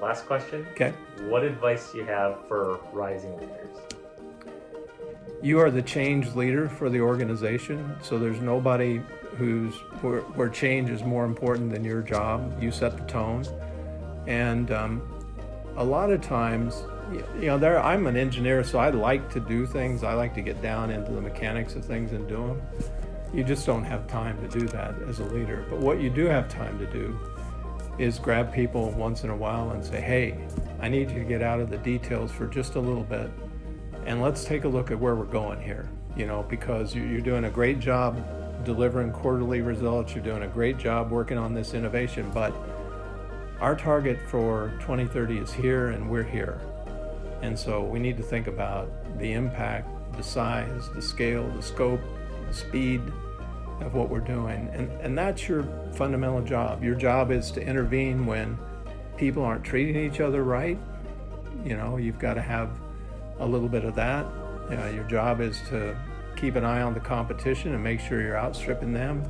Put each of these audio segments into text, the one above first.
Last question. Okay. What advice do you have for rising leaders? You are the change leader for the organization, so there's nobody where change is more important than your job. You set the tone, and a lot of times, I'm an engineer, so I like to do things. I like to get down into the mechanics of things and do them. You just don't have time to do that as a leader. But what you do have time to do is grab people once in a while and say, hey, I need you to get out of the details for just a little bit, and let's take a look at where we're going here, because you're doing a great job delivering quarterly results. You're doing a great job working on this innovation, but our target for 2030 is here and we're here. And so we need to think about the impact, the size, the scale, the scope, the speed of what we're doing. And that's your fundamental job. Your job is to intervene when people aren't treating each other right. You've got to have a little bit of that. Your job is to keep an eye on the competition and make sure you're outstripping them.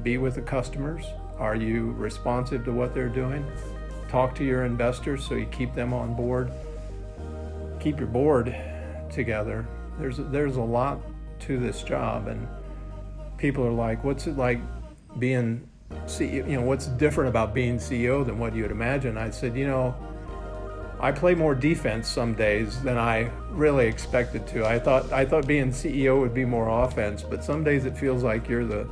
Be with the customers. Are you responsive to what they're doing? Talk to your investors so you keep them on board. Keep your board together. There's a lot to this job, and people are like, what's it like being CEO? What's different about being CEO than what you'd imagine? I said, I play more defense some days than I really expected to. I thought being CEO would be more offense, but some days it feels like you're the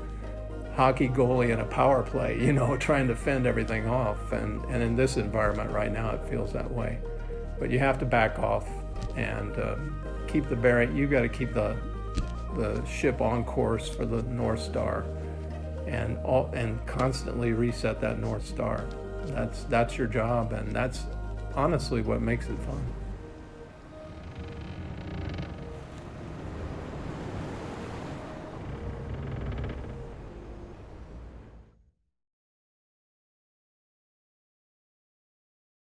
hockey goalie in a power play, trying to fend everything off. And in this environment right now, it feels that way. But you have to back off and keep the bearing. You got to keep the ship on course for the North Star, and constantly reset that North Star. That's your job, and that's honestly what makes it fun.